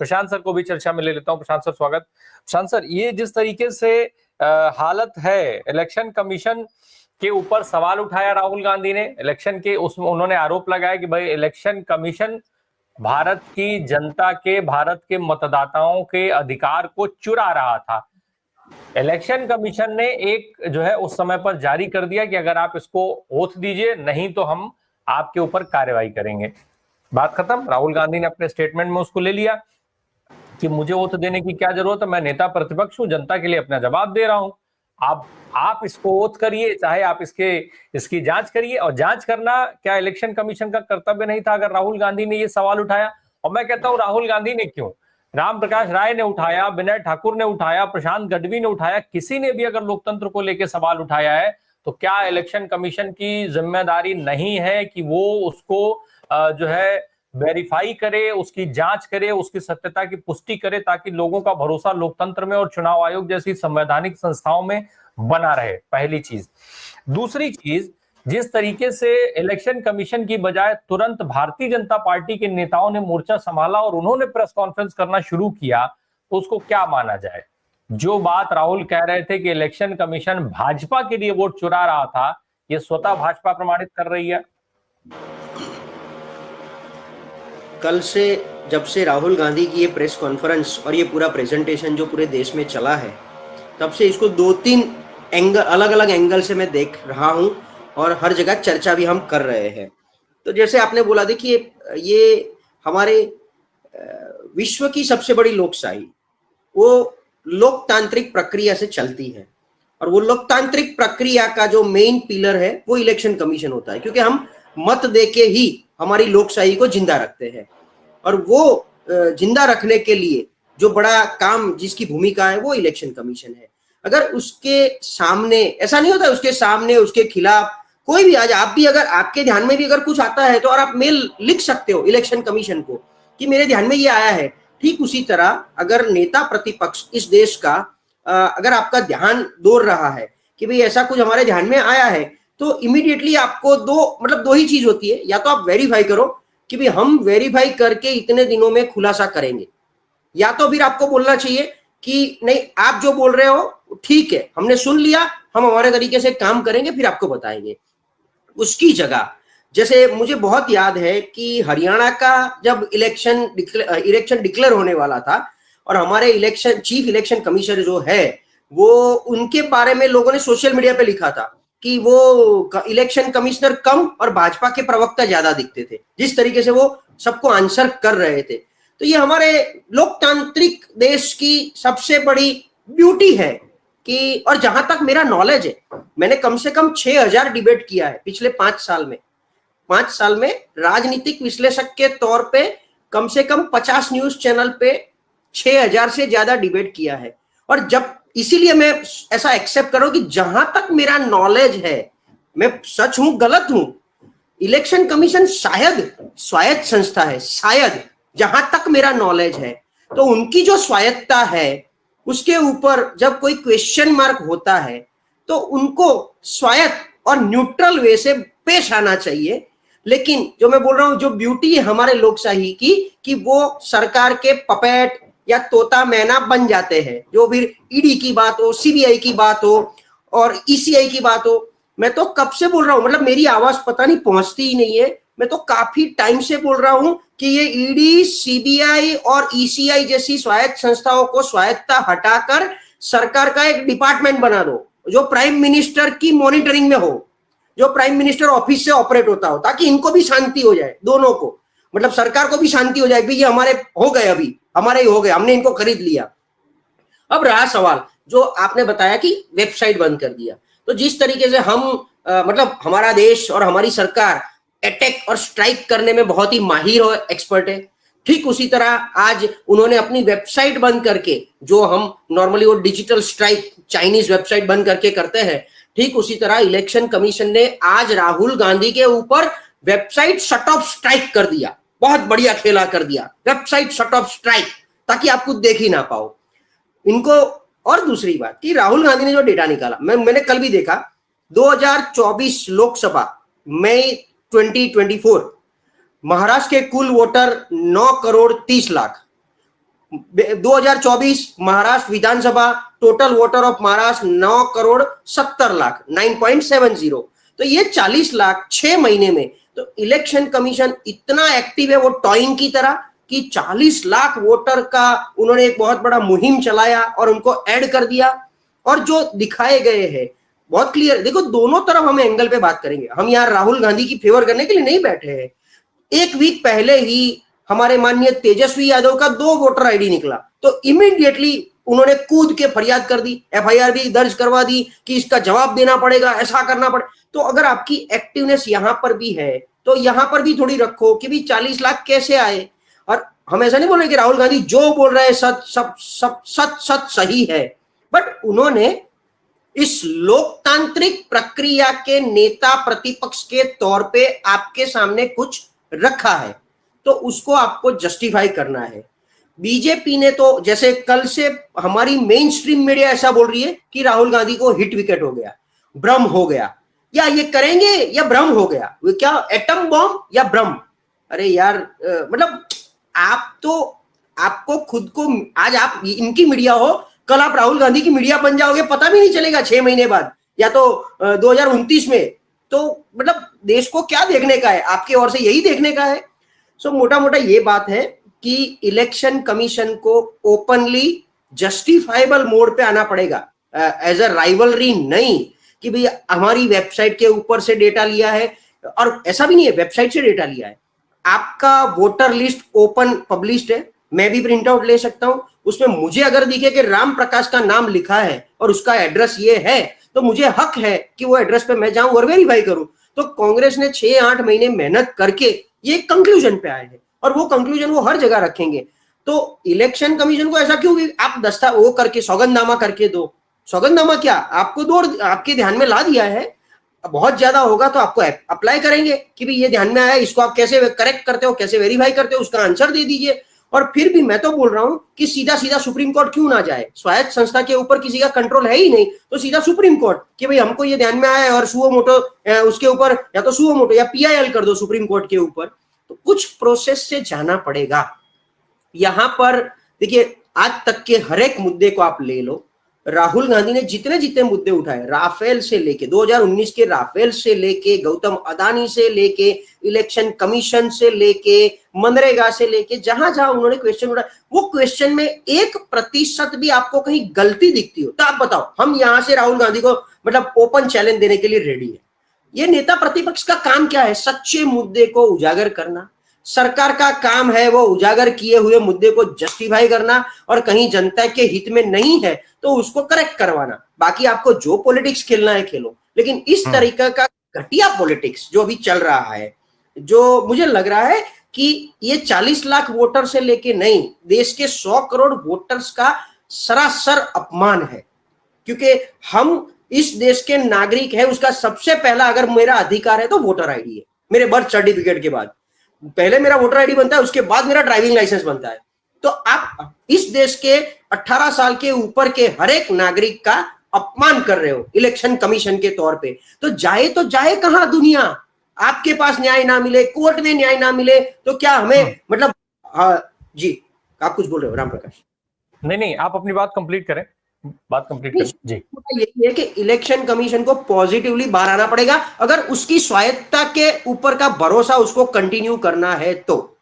प्रशांत sir को भी चर्चा में ले लेता हूं। प्रशांत सर स्वागत। प्रशांत सर, ये जिस तरीके से हालत है, इलेक्शन कमीशन के ऊपर सवाल उठाया राहुल गांधी ने, इलेक्शन के उसमें उन्होंने आरोप लगाया कि भाई इलेक्शन कमीशन भारत की जनता के, भारत के मतदाताओं के अधिकार को चुरा रहा था। इलेक्शन कमीशन ने एक जो है उस समय पर जारी कर दिया कि अगर आप इसको ओथ दीजिए, नहीं तो हम आपके ऊपर कार्रवाई करेंगे। बात खत्म। राहुल गांधी ने अपने स्टेटमेंट में उसको ले लिया कि मुझे ओथ देने की क्या जरूरत है, मैं नेता प्रतिपक्ष हूं, जनता के लिए अपना जवाब दे रहा हूं। आप इसको ओथ करिए, चाहे आप इसकी जांच करिए। और जांच करना क्या इलेक्शन कमीशन का कर्तव्य नहीं था अगर राहुल गांधी ने ये सवाल उठाया? और मैं कहता हूं राहुल गांधी ने क्यों, राम प्रकाश राय ने उठाया, विनय ठाकुर ने उठाया, प्रशांत गढ़वी ने उठाया, किसी ने भी अगर लोकतंत्र को लेकर सवाल उठाया है तो क्या इलेक्शन कमीशन की जिम्मेदारी नहीं है कि वो उसको जो है वेरीफाई करे, उसकी जांच करे, उसकी सत्यता की पुष्टि करे, ताकि लोगों का भरोसा लोकतंत्र में और चुनाव आयोग जैसी संवैधानिक संस्थाओं में बना रहे। पहली चीज। दूसरी चीज, जिस तरीके से इलेक्शन कमीशन की बजाय तुरंत भारतीय जनता पार्टी के नेताओं ने मोर्चा संभाला और उन्होंने प्रेस कॉन्फ्रेंस करना शुरू किया, तो उसको क्या माना जाए? जो बात राहुल कह रहे थे कि इलेक्शन कमीशन भाजपा के लिए वोट चुरा रहा था, ये स्वतः भाजपा प्रमाणित कर रही है। कल से जब से राहुल गांधी की ये प्रेस कॉन्फ्रेंस और ये पूरा प्रेजेंटेशन जो पूरे देश में चला है, तब से इसको 2-3 एंगल, अलग अलग एंगल से मैं देख रहा हूँ और हर जगह चर्चा भी हम कर रहे हैं। तो जैसे आपने बोला, देखिए ये हमारे विश्व की सबसे बड़ी लोकशाही वो लोकतांत्रिक प्रक्रिया से चलती है, और वो लोकतांत्रिक प्रक्रिया का जो मेन पिलर है वो इलेक्शन कमीशन होता है, क्योंकि हम मत देके ही हमारी लोकशाही को जिंदा रखते हैं। और वो जिंदा रखने के लिए जो बड़ा काम, जिसकी भूमिका है, वो इलेक्शन कमीशन है। अगर उसके सामने ऐसा नहीं होता, उसके सामने, उसके खिलाफ कोई भी, आज आप भी अगर आपके ध्यान में भी अगर कुछ आता है तो और आप मेल लिख सकते हो इलेक्शन कमीशन को कि मेरे ध्यान में ये आया है। ठीक उसी तरह अगर नेता प्रतिपक्ष इस देश का अगर आपका ध्यान दौड़ रहा है कि भाई ऐसा कुछ हमारे ध्यान में आया है, तो इमीडिएटली आपको दो ही चीज होती है। या तो आप वेरीफाई करो कि भाई हम वेरीफाई करके इतने दिनों में खुलासा करेंगे, या तो फिर आपको बोलना चाहिए कि नहीं, आप जो बोल रहे हो ठीक है, हमने सुन लिया, हम हमारे तरीके से काम करेंगे, फिर आपको बताएंगे। उसकी जगह, जैसे मुझे बहुत याद है कि हरियाणा का जब इलेक्शन डिक्लेयर होने वाला था और हमारे चीफ इलेक्शन कमिश्नर जो है, वो उनके बारे में लोगों ने सोशल मीडिया पे लिखा था कि वो इलेक्शन कमिश्नर कम और भाजपा के प्रवक्ता ज्यादा दिखते थे, जिस तरीके से वो सबको आंसर कर रहे थे। तो ये हमारे लोकतांत्रिक देश की सबसे बड़ी ब्यूटी है कि, और जहां तक मेरा नॉलेज है, मैंने कम से कम 6000 डिबेट किया है पिछले 5 साल में। 5 साल में राजनीतिक विश्लेषक के तौर पे कम से कम 50 न्यूज चैनल पे 6000 से ज्यादा डिबेट किया है। और जब, इसीलिए मैं ऐसा एक्सेप्ट करूं कि जहां तक मेरा नॉलेज है, मैं सच हूं गलत हूं, इलेक्शन कमीशन शायद स्वायत्त संस्था है, शायद, जहां तक मेरा नॉलेज है। तो उनकी जो स्वायत्तता है उसके ऊपर जब कोई क्वेश्चन मार्क होता है तो उनको स्वायत्त और न्यूट्रल वे से पेश आना चाहिए। लेकिन जो मैं बोल रहा हूं, जो ब्यूटी है हमारे लोकशाही की, कि वो सरकार के पपेट या तोता मैना बन जाते हैं। जो फिर ईडी की बात हो, सीबीआई की बात हो और ईसीआई की बात हो, मैं तो कब से बोल रहा हूं, मतलब मेरी आवाज पता नहीं पहुंचती ही नहीं है, मैं तो काफी टाइम से बोल रहा हूं कि ये ईडी, सीबीआई और ईसीआई जैसी स्वायत्त संस्थाओं को स्वायत्तता हटाकर सरकार का एक डिपार्टमेंट बना दो, जो प्राइम मिनिस्टर की मॉनिटरिंग में हो, जो प्राइम मिनिस्टर ऑफिस से ऑपरेट होता हो, ताकि इनको भी शांति हो जाए, दोनों को, मतलब सरकार को भी शांति हो जाए कि ये हमारे हो गए, अभी हमारे ही हो गए, हमने इनको खरीद लिया। अब रहा सवाल जो आपने बताया कि वेबसाइट बंद कर दिया, तो जिस तरीके से हम मतलब हमारा देश और हमारी सरकार अटैक और स्ट्राइक करने में बहुत ही माहिर और एक्सपर्ट है, ठीक उसी तरह आज उन्होंने अपनी वेबसाइट बंद करके, जो हम नॉर्मली वो डिजिटल स्ट्राइक चाइनीज वेबसाइट बंद करके करते हैं, ठीक उसी तरह इलेक्शन कमीशन ने आज राहुल गांधी के ऊपर वेबसाइट शट ऑफ स्ट्राइक कर दिया। बहुत बढ़िया खेला कर दिया, वेबसाइट शट ऑफ स्ट्राइक, ताकि आप कुछ देख ही ना पाओ इनको। और दूसरी बात कि राहुल गांधी ने जो डेटा निकाला, मैंने कल भी देखा, 2024 लोकसभा मई 2024 महाराष्ट्र के कुल voter 9,30,00,000। 2024 Maharashtra Vidhan Sabha total voter of Maharashtra 9,70,00,000, 9.70। तो ये 40 लाख 6 महीने में। तो इलेक्शन कमीशन इतना एक्टिव है वो टॉइंग की तरह कि 40 लाख वोटर का उन्होंने एक बहुत बड़ा मुहिम चलाया और उनको ऐड कर दिया। और जो दिखाए गए हैं बहुत क्लियर। देखो दोनों तरफ हम एंगल पे बात करेंगे, हम यहाँ राहुल गांधी की फेवर करने के लिए नहीं बैठे हैं। एक वीक पहले ही हमारे माननीय तेजस्वी यादव का 2 वोटर आईडी निकला, तो इमीडिएटली उन्होंने कूद के फरियाद कर दी, एफआईआर भी दर्ज करवा दी कि इसका जवाब देना पड़ेगा, ऐसा करना पड़े। तो अगर आपकी एक्टिवनेस यहां पर भी है तो यहां पर भी थोड़ी रखो कि भी 40 लाख कैसे आए। और हम ऐसा नहीं बोल रहे कि राहुल गांधी जो बोल रहे हैं सच सही है, बट उन्होंने इस लोकतांत्रिक प्रक्रिया के नेता प्रतिपक्ष के तौर पे आपके सामने कुछ रखा है, तो उसको आपको जस्टिफाई करना है। बीजेपी ने तो जैसे कल से हमारी मेन स्ट्रीम मीडिया ऐसा बोल रही है कि राहुल गांधी को हिट विकेट हो गया, भ्रम हो गया, या ये करेंगे या भ्रम हो गया, वो क्या एटम बॉम्ब या भ्रम। अरे यार मतलब आप तो आपको खुद को आज आप इनकी मीडिया हो, कल आप राहुल गांधी की मीडिया बन जाओगे, पता भी नहीं चलेगा 6 महीने बाद या तो 2029 में। तो मतलब देश को क्या देखने का है, आपके ओर से यही देखने का है। सो मोटा मोटा ये बात है कि इलेक्शन कमीशन को ओपनली जस्टिफाइबल मोड पे आना पड़ेगा, एज अ राइवलरी नहीं कि भाई हमारी वेबसाइट के ऊपर से डेटा लिया है। और ऐसा भी नहीं है वेबसाइट से डेटा लिया है, आपका वोटर लिस्ट ओपन पब्लिश्ड है, मैं भी प्रिंट आउट ले सकता हूं। उसमें मुझे अगर दिखे कि राम प्रकाश का नाम लिखा है और उसका एड्रेस ये है, तो मुझे हक है कि वो एड्रेस पे मैं जाऊं और वेरीफाई करूं। तो कांग्रेस ने 6-8 महीने मेहनत करके ये कंक्लूजन पे आए हैं और वो कंक्लूजन वो हर जगह रखेंगे। तो इलेक्शन कमीशन को ऐसा क्यों भी आप वो करके सौगंधनामा करके दो। सौगंधनामा क्या आपको आपके ध्यान में ला दिया है, बहुत ज्यादा होगा तो आपको अप्लाई करेंगे कि भी ये ध्यान में आया, इसको आप कैसे करेक्ट करते हो, कैसे वेरीफाई करते हो, उसका आंसर दे दीजिए। और फिर भी मैं तो बोल रहा हूं कि सीधा सीधा सुप्रीम कोर्ट क्यों ना जाए, स्वायत्त संस्था के ऊपर किसी का कंट्रोल है ही नहीं, तो सीधा सुप्रीम कोर्ट कि भाई हमको ये ध्यान में आया है और सुओ मोटो उसके ऊपर, या तो सुओ मोटो या पीआईएल कर दो सुप्रीम कोर्ट के ऊपर। तो कुछ प्रोसेस से जाना पड़ेगा। यहां पर देखिए आज तक के हर एक मुद्दे को आप ले लो, राहुल गांधी ने जितने जितने मुद्दे उठाए, राफेल से लेके 2019 के राफेल से लेके, गौतम अदानी से लेके, इलेक्शन कमीशन से लेके, मनरेगा से लेके, जहां जहां उन्होंने क्वेश्चन उठाया, वो क्वेश्चन में 1% भी आपको कहीं गलती दिखती हो तो आप बताओ, हम यहां से राहुल गांधी को मतलब ओपन चैलेंज देने के लिए रेडी है। ये नेता प्रतिपक्ष का काम क्या है, सच्चे मुद्दे को उजागर करना। सरकार का काम है वो उजागर किए हुए मुद्दे को जस्टिफाई करना, और कहीं जनता के हित में नहीं है तो उसको करेक्ट करवाना। बाकी आपको जो पॉलिटिक्स खेलना है खेलो, लेकिन इस तरीके का घटिया पॉलिटिक्स जो अभी चल रहा है, जो मुझे लग रहा है कि ये 40 लाख वोटर से लेके नहीं, देश के 100 करोड़ वोटर्स का सरासर अपमान है। क्योंकि हम इस देश के नागरिक है, उसका सबसे पहला अगर मेरा अधिकार है तो वोटर आईडी है। मेरे बर्थ सर्टिफिकेट के बाद पहले मेरा वोटर आईडी बनता है, उसके बाद मेरा ड्राइविंग लाइसेंस बनता है। तो आप इस देश के 18 साल के ऊपर के हर एक नागरिक का अपमान कर रहे हो इलेक्शन कमीशन के तौर पे। तो जाए कहां दुनिया, आपके पास न्याय ना मिले, कोर्ट में न्याय ना मिले तो क्या हमें मतलब जी आप कुछ बोल रहे हो राम प्रकाश? नहीं आप अपनी बात कंप्लीट करें, बात कंप्लीट करें जी। यही है कि इलेक्शन कमीशन को पॉजिटिवली बाहर आना पड़ेगा अगर उसकी स्वायत्तता के ऊपर का भरोसा उसको कंटिन्यू करना है तो।